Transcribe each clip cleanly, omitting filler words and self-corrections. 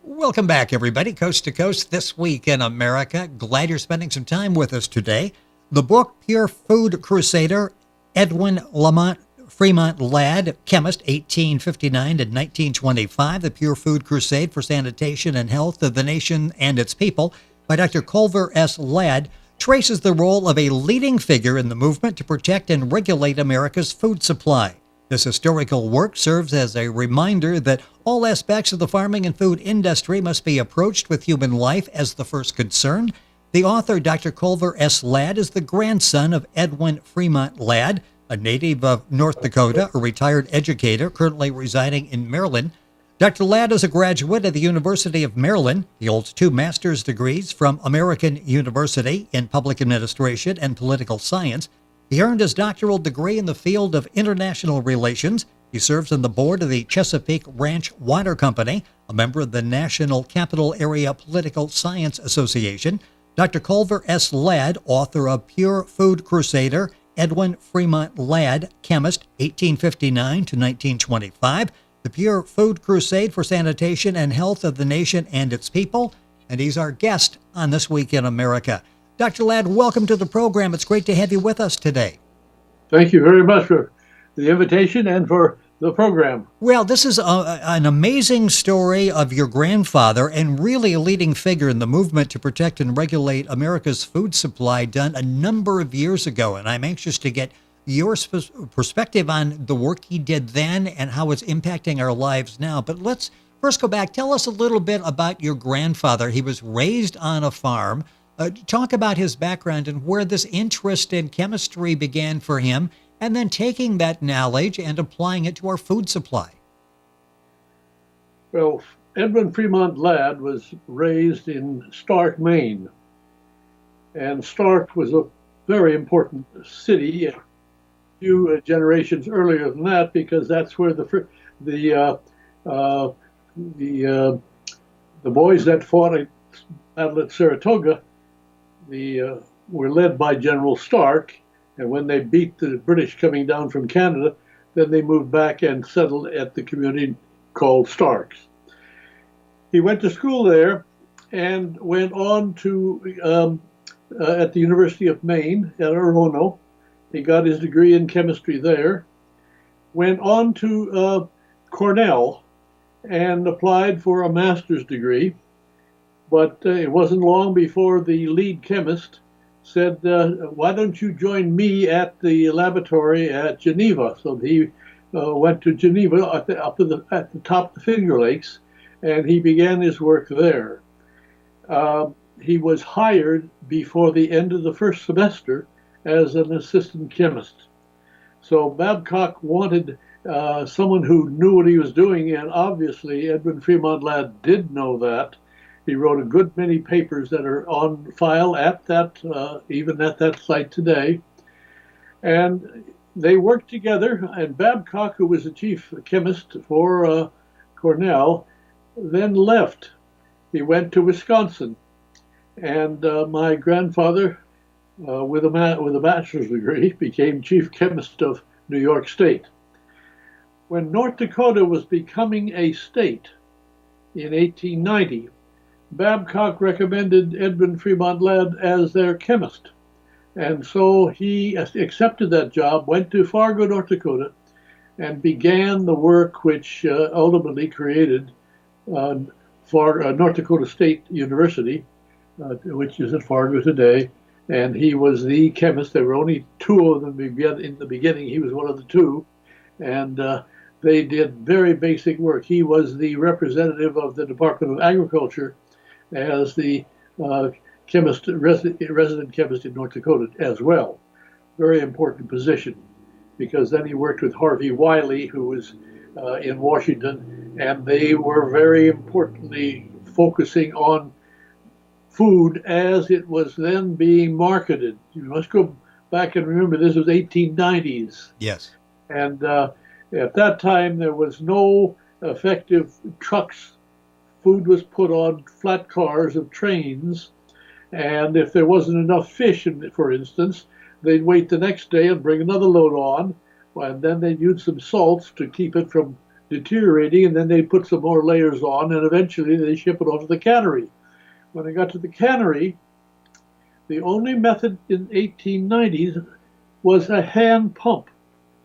Welcome back, everybody, coast to coast this week in America. Glad you're spending some time with us today. The book, Pure Food Crusader, Edwin Fremont Ladd, chemist, 1859 to 1925, The Pure Food Crusade for Sanitation and Health of the Nation and Its People, by Dr. Culver S. Ladd, traces the role of a leading figure in the movement to protect and regulate America's food supply. This historical work serves as a reminder that all aspects of the farming and food industry must be approached with human life as the first concern. The author, Dr. Culver S. Ladd, is the grandson of Edwin Fremont Ladd, a native of North Dakota, a retired educator currently residing in Maryland. Dr. Ladd is a graduate of the University of Maryland. He holds 2 master's degrees from American University in Public Administration and Political Science. He earned his doctoral degree in the field of international relations. He serves on the board of the Chesapeake Ranch Water Company, a member of the National Capital Area Political Science Association. Dr. Culver S. Ladd, author of Pure Food Crusader, Edwin Fremont Ladd, chemist, 1859 to 1925, The Pure Food Crusade for Sanitation and Health of the Nation and Its People, and he's our guest on This Week in America. Dr. Ladd, welcome to the program. It's great to have you with us today. Thank you very much for the invitation and for the program. Well, this is an amazing story of your grandfather and really a leading figure in the movement to protect and regulate America's food supply done a number of years ago. And I'm anxious to get your perspective on the work he did then and how it's impacting our lives now. But let's first go back. Tell us a little bit about your grandfather. He was raised on a farm. Talk about his background and where this interest in chemistry began for him, and then taking that knowledge and applying it to our food supply. Well, Edwin Fremont Ladd was raised in Stark, Maine. And Stark was a very important city a few generations earlier than that, because that's where the boys that fought at battle at Saratoga were led by General Stark, and when they beat the British coming down from Canada, then they moved back and settled at the community called Stark's. He went to school there and went on to at the University of Maine at Orono. He got his degree in chemistry there, went on to Cornell and applied for a master's degree. But it wasn't long before the lead chemist said, why don't you join me at the laboratory at Geneva? So he went to Geneva at the top of the Finger Lakes, and he began his work there. He was hired before the end of the first semester as an assistant chemist. So Babcock wanted someone who knew what he was doing, and obviously Edwin Fremont Ladd did know that. He wrote a good many papers that are on file at that, even at that site today. And they worked together, and Babcock, who was the chief chemist for Cornell, then left. He went to Wisconsin. And my grandfather, with a bachelor's degree, became chief chemist of New York State. When North Dakota was becoming a state in 1890, Babcock recommended Edwin Fremont Ladd as their chemist. And so he accepted that job, went to Fargo, North Dakota, and began the work which ultimately created North Dakota State University, which is at Fargo today. And he was the chemist. There were only 2 of them in the beginning. He was one of the 2. And they did very basic work. He was the representative of the Department of Agriculture as the resident chemist in North Dakota as well. Very important position, because then he worked with Harvey Wiley, who was in Washington, and they were very importantly focusing on food as it was then being marketed. You must go back and remember this was 1890s. Yes. And at that time, there was no effective trucks. Food was put on flat cars of trains, and if there wasn't enough fish, for instance, they'd wait the next day and bring another load on, and then they'd use some salts to keep it from deteriorating, and then they put some more layers on, and eventually they ship it off to the cannery. When I got to the cannery, the only method in 1890s was a hand pump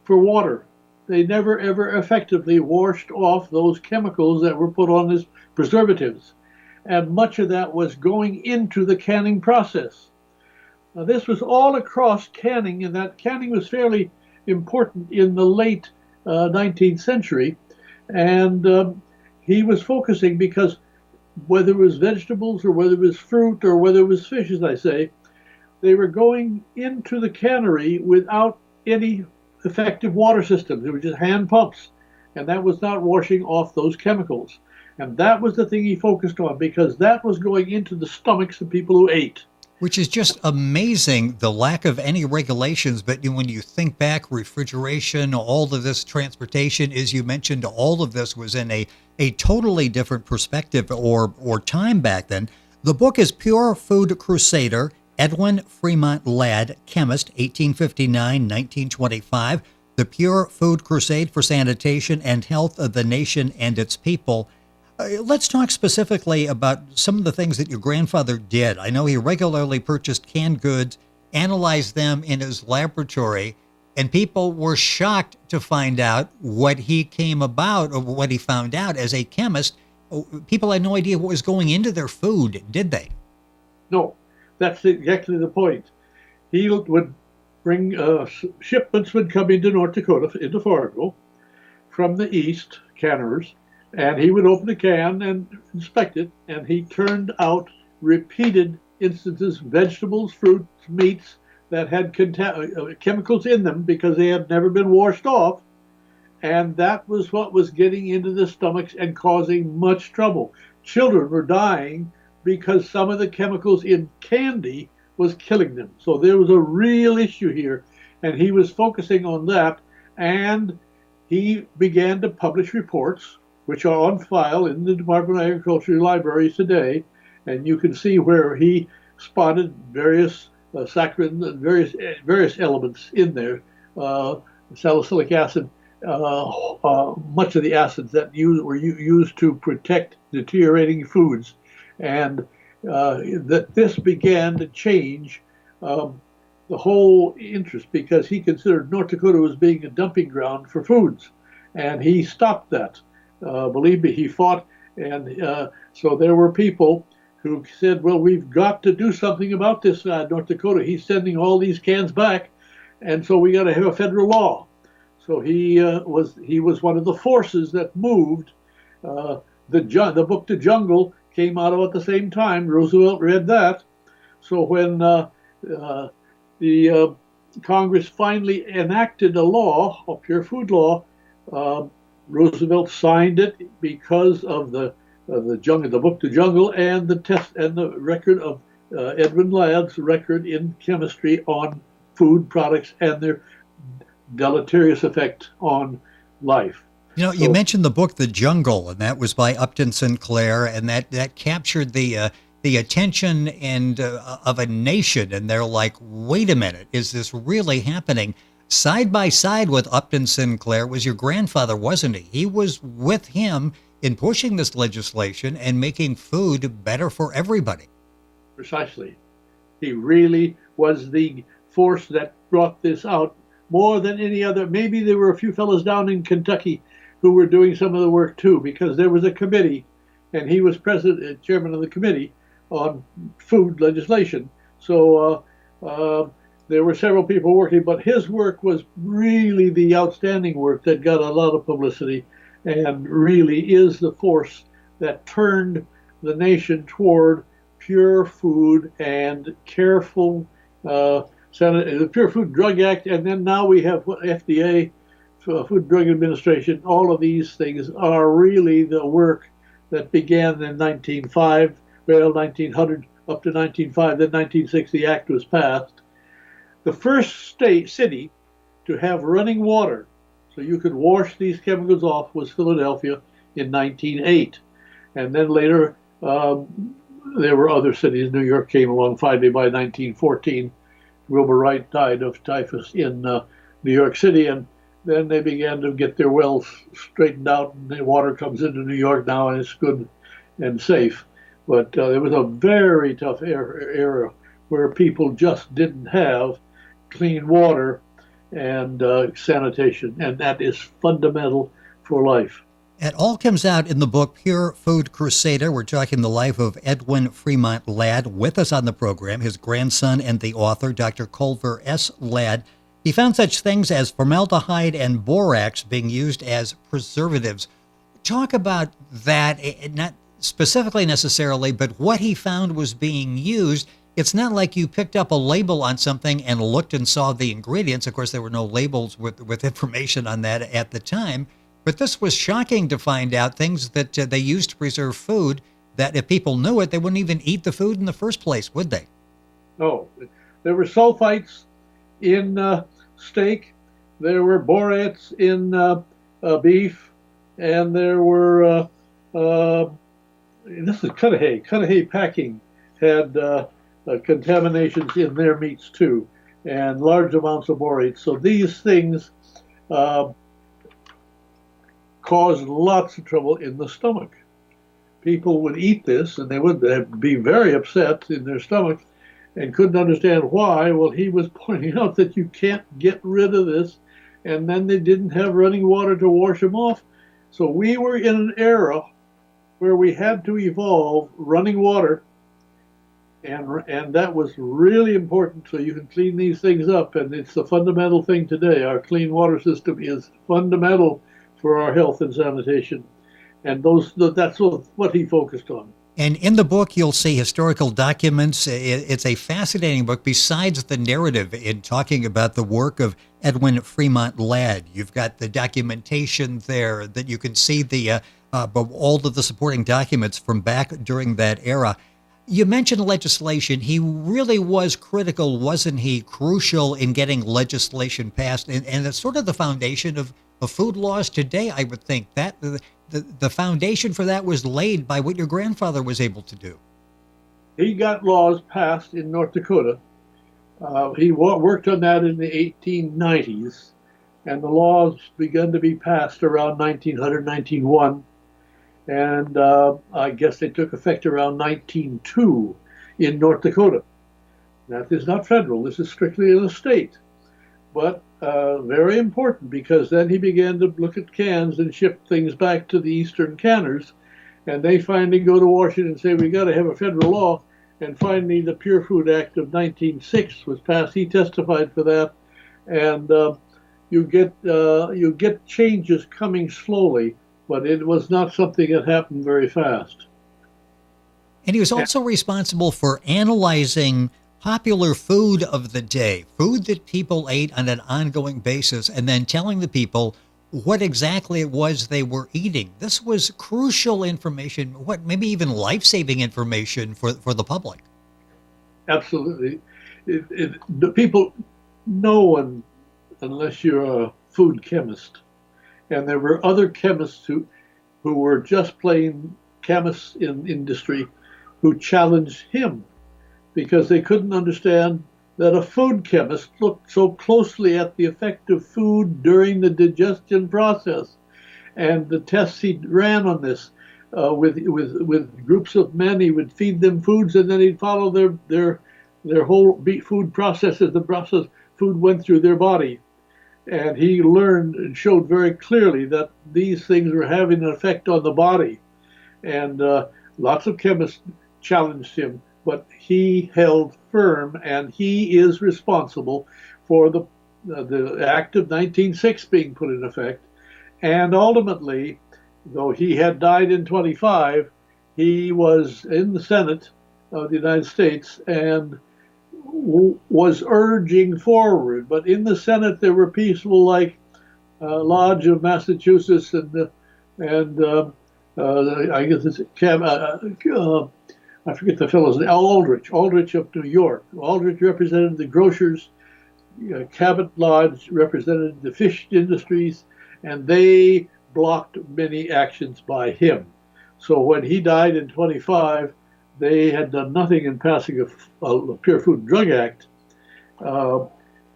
for water. They never ever effectively washed off those chemicals that were put on as preservatives. And much of that was going into the canning process. Now, this was all across canning, and that canning was fairly important in the late 19th century. And he was focusing because whether it was vegetables or whether it was fruit or whether it was fish, as I say, they were going into the cannery without any effective water systems. They were just hand pumps, and that was not washing off those chemicals. And that was the thing he focused on, because that was going into the stomachs of people who ate. Which is just amazing, the lack of any regulations. But when you think back, refrigeration, all of this transportation, as you mentioned, all of this was in a totally different perspective or time back then. The book is Pure Food Crusader, Edwin Fremont Ladd, Chemist, 1859-1925, The Pure Food Crusade for Sanitation and Health of the Nation and Its People. Let's talk specifically about some of the things that your grandfather did. I know he regularly purchased canned goods, analyzed them in his laboratory, and people were shocked to find out what he came about, or what he found out as a chemist. People had no idea what was going into their food, did they? No, that's exactly the point. He would bring shipments would come into North Dakota, into Fargo, from the east, canners, and he would open a can and inspect it, and he turned out repeated instances, vegetables, fruits, meats, that had chemicals in them because they had never been washed off. And that was what was getting into the stomachs and causing much trouble. Children were dying because some of the chemicals in candy was killing them. So there was a real issue here, and he was focusing on that. And he began to publish reports, which are on file in the Department of Agriculture libraries today. And you can see where he spotted various saccharin and various elements in there, salicylic acid, much of the acids that were used to protect deteriorating foods. And that this began to change the whole interest, because he considered North Dakota as being a dumping ground for foods. And he stopped that. Believe me, he fought. And so there were people who said, well, we've got to do something about this, North Dakota. He's sending all these cans back, and so we got to have a federal law. So he was one of the forces that moved. The book The Jungle came out at the same time. Roosevelt read that. So when the Congress finally enacted a law, a pure food law, Roosevelt signed it because of the book The Jungle, and the test and the record of Edwin Ladd's record in chemistry on food products and their deleterious effect on life. You mentioned the book The Jungle, and that was by Upton Sinclair, and that captured the attention and of a nation. And they're like, wait a minute, is this really happening? Side by side with Upton Sinclair was your grandfather, wasn't he? He was with him in pushing this legislation and making food better for everybody. Precisely. He really was the force that brought this out more than any other. Maybe there were a few fellows down in Kentucky who were doing some of the work too, because there was a committee, and he was chairman of the committee on food legislation. So there were several people working, but his work was really the outstanding work that got a lot of publicity, and really is the force that turned the nation toward pure food and careful the Pure Food Drug Act, and then now we have FDA, Food Drug Administration. All of these things are really the work that began in 1900 up to 1905. Then 1960, the Act was passed. The first city to have running water, so you could wash these chemicals off, was Philadelphia in 1908. And then later, there were other cities. New York came along finally by 1914. Wilbur Wright died of typhus in New York City, and Then they began to get their wells straightened out, and the water comes into New York now, and it's good and safe. But it was a very tough era where people just didn't have clean water and sanitation, and that is fundamental for life. It all comes out in the book Pure Food Crusader. We're talking the life of Edwin Fremont Ladd. With us on the program, his grandson and the author, Dr. Culver S. Ladd. He found such things as formaldehyde and borax being used as preservatives. Talk about that, not specifically necessarily, but what he found was being used. It's not like you picked up a label on something and looked and saw the ingredients. Of course, there were no labels with information on that at the time. But this was shocking to find out things that they used to preserve food that if people knew it, they wouldn't even eat the food in the first place, would they? No. There were sulfites in steak, there were borates in beef, and there were, this is Cudahy. Cudahy packing had contaminations in their meats too, and large amounts of borates. So these things caused lots of trouble in the stomach. People would eat this and they would be very upset in their stomach and couldn't understand why. Well, he was pointing out that you can't get rid of this, and then they didn't have running water to wash them off. So we were in an era where we had to evolve running water, and that was really important so you can clean these things up, and it's the fundamental thing today. Our clean water system is fundamental for our health and sanitation, and that's what he focused on. And in the book, you'll see historical documents. It's a fascinating book besides the narrative in talking about the work of Edwin Fremont Ladd. You've got the documentation there that you can see all of the supporting documents from back during that era. You mentioned legislation. He really was critical, wasn't he, crucial in getting legislation passed? And it's sort of the foundation of food laws today, I would think. That the foundation for that was laid by what your grandfather was able to do. He got laws passed in North Dakota. He worked on that in the 1890s, and the laws began to be passed around 1900, 1901. And I guess they took effect around 1902 in North Dakota. That is not federal. This is strictly in the state. But very important, because then he began to look at cans and ship things back to the eastern canners. And they finally go to Washington and say, we got to have a federal law. And finally, the Pure Food Act of 1906 was passed. He testified for that. And you get changes coming slowly, but it was not something that happened very fast. And he was also responsible for analyzing popular food of the day, food that people ate on an ongoing basis, and then telling the people what exactly it was they were eating. This was crucial information, maybe even life-saving information for the public. Absolutely. The people, no one, unless you're a food chemist, and there were other chemists who were just plain chemists in industry who challenged him because they couldn't understand that a food chemist looked so closely at the effect of food during the digestion process. And the tests he ran on this with groups of men, he would feed them foods, and then he'd follow their whole food process as the process food went through their body. And he learned and showed very clearly that these things were having an effect on the body. And lots of chemists challenged him, but he held firm, and he is responsible for the Act of 1906 being put in effect. And ultimately, though he had died in 25, he was in the Senate of the United States and was urging forward. But in the Senate, there were people like Lodge of Massachusetts and I guess it's I forget the fellow's name, Aldrich of New York. Aldrich represented the grocers. Cabot Lodge represented the fish industries, and they blocked many actions by him. So when he died in 25, they had done nothing in passing a Pure Food and Drug Act.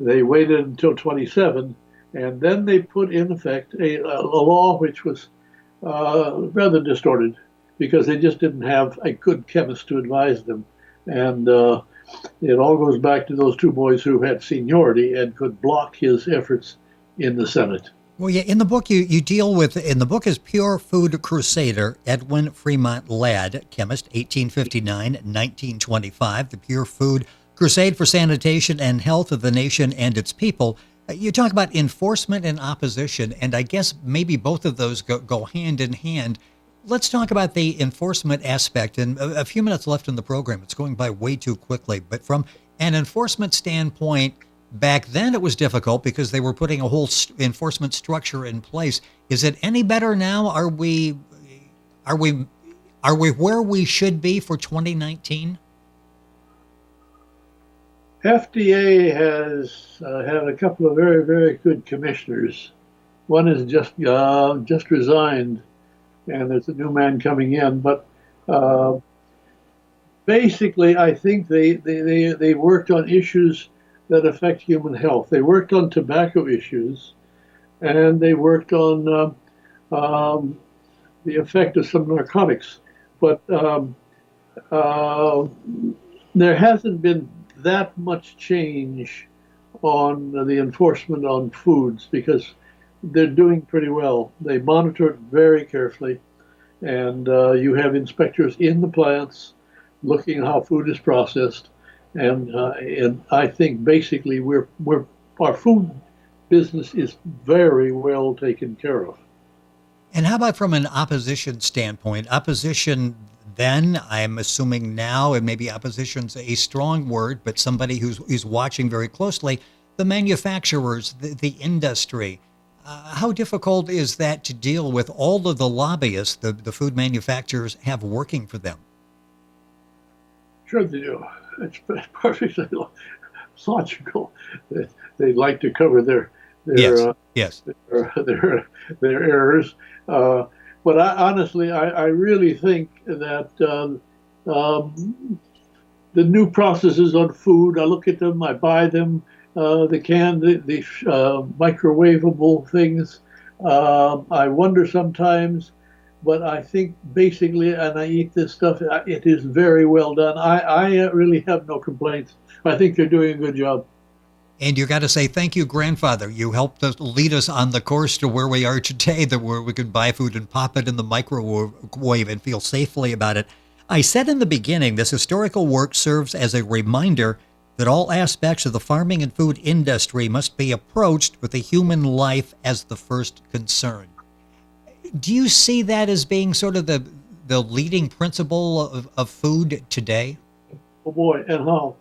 They waited until 27, And then they put in effect a law which was rather distorted because they just didn't have a good chemist to advise them. And it all goes back to those two boys who had seniority and could block his efforts in the Senate. Well, yeah, in the book you deal with, in the book is Pure Food Crusader, Edwin Fremont Ladd, chemist, 1859-1925, the Pure Food Crusade for Sanitation and Health of the Nation and Its People. You talk about enforcement and opposition, and I guess maybe both of those go hand in hand. Let's talk about the enforcement aspect. And a few minutes left in the program. It's going by way too quickly. But from an enforcement standpoint, back then it was difficult because they were putting a whole enforcement structure in place. Is it any better now? Are we where we should be for 2019? FDA has had a couple of very, very good commissioners. One is just resigned, and there's a new man coming in. But basically, I think they worked on issues that affect human health. They worked on tobacco issues, and they worked on the effect of some narcotics. But there hasn't been that much change on the enforcement on foods because they're doing pretty well. They monitor it very carefully, and you have inspectors in the plants looking at how food is processed. And I think basically our food business is very well taken care of. And how about from an opposition standpoint? Opposition then, I'm assuming now, and maybe opposition's a strong word, but somebody who's watching very closely, the manufacturers, the industry. How difficult is that to deal with all of the lobbyists the food manufacturers have working for them? Sure they do. It's perfectly logical. They like to cover their yes. their errors. But honestly, I really think that the new processes on food, I look at them, I buy them, the microwavable things. I wonder sometimes, but I think basically, and I eat this stuff, it is very well done. I really have no complaints. I think they're doing a good job. And you got to say, thank you, grandfather. You helped us lead us on the course to where we are today, where we could buy food and pop it in the microwave and feel safely about it. I said in the beginning, this historical work serves as a reminder that all aspects of the farming and food industry must be approached with the human life as the first concern. Do you see that as being sort of the leading principle of food today? Oh boy, and how?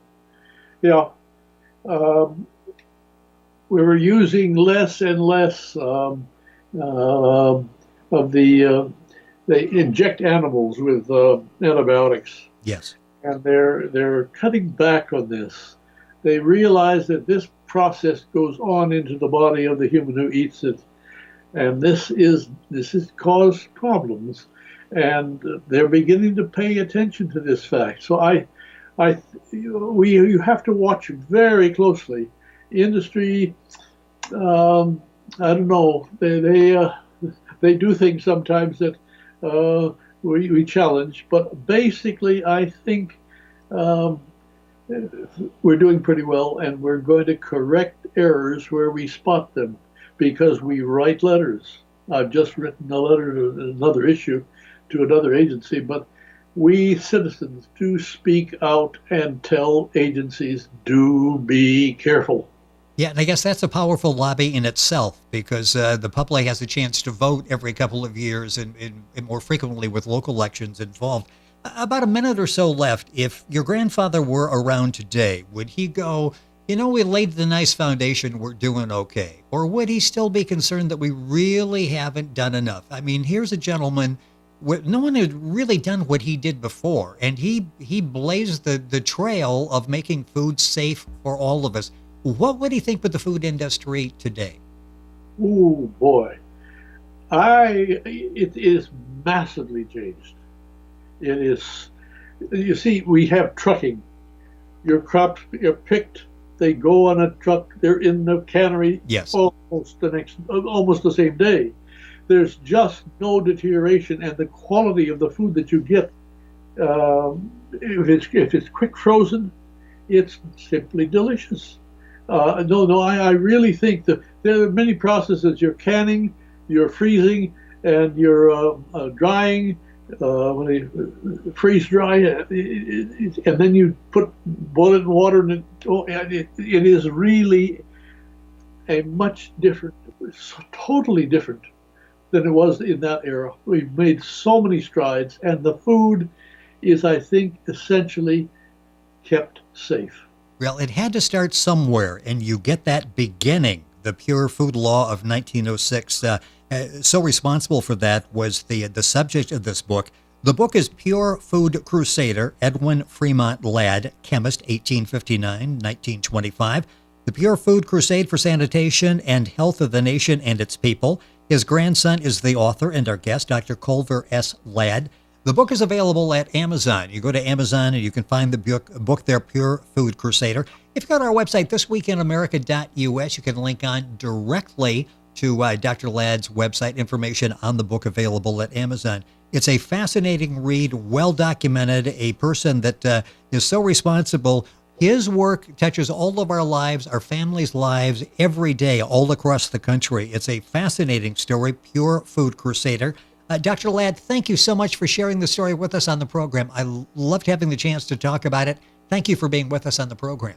Yeah. We were using less and less of they inject animals with antibiotics. Yes. And they're cutting back on this. They realize that this process goes on into the body of the human who eats it, and this is caused problems, and they're beginning to pay attention to this fact. So you have to watch very closely. Industry, I don't know, they do things sometimes that we challenge, but basically I think we're doing pretty well, and we're going to correct errors where we spot them because we write letters. I've just written a letter to another issue to another agency, but we citizens do speak out and tell agencies, do be careful. Yeah, and I guess that's a powerful lobby in itself because the public has a chance to vote every couple of years and more frequently with local elections involved. About a minute or so left. If your grandfather were around today, would he go, we laid the nice foundation, we're doing okay? Or would he still be concerned that we really haven't done enough? I mean, here's a gentleman, no one had really done what he did before, and he blazed the trail of making food safe for all of us. What would he think with the food industry today? Oh boy, it is massively changed. It is. You see, we have trucking. Your crops are picked They go on a truck. They're in the cannery Yes. almost the same day. There's just no deterioration, and the quality of the food that you get, if it's quick frozen, it's simply delicious. I really think that there are many processes. You're canning, you're freezing, and you're drying. When they freeze dry, and then you boil it in water, and it is really a much different, totally different than it was in that era. We've made so many strides, and the food is, I think, essentially kept safe. Well, it had to start somewhere, and you get that beginning. The Pure Food Law of 1906. So responsible for that was the subject of this book. The book is Pure Food Crusader, Edwin Fremont Ladd, Chemist, 1859-1925. The Pure Food Crusade for Sanitation and Health of the Nation and its People. His grandson is the author and our guest, Dr. Culver S. Ladd. The book is available at Amazon. You go to Amazon and you can find the book there, Pure Food Crusader. If you go to our website, thisweekinamerica.us, you can link on directly to Dr. Ladd's website, information on the book available at Amazon. It's a fascinating read, well documented, a person that is so responsible. His work touches all of our lives, our families' lives, every day, all across the country. It's a fascinating story, Pure Food Crusader. Dr. Ladd, thank you so much for sharing the story with us on the program. I loved having the chance to talk about it. Thank you for being with us on the program.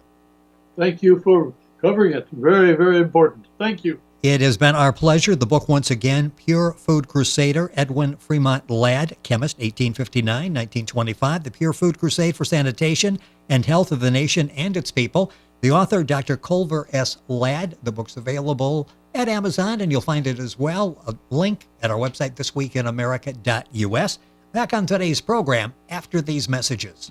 Thank you for covering it. Very, very important. Thank you. It has been our pleasure. The book, once again, Pure Food Crusader, Edwin Fremont Ladd, Chemist, 1859-1925, The Pure Food Crusade for Sanitation and Health of the Nation and its People. The author, Dr. Culver S. Ladd. The book's available at Amazon, and you'll find it as well. A link at our website, thisweekinamerica.us. Back on today's program after these messages.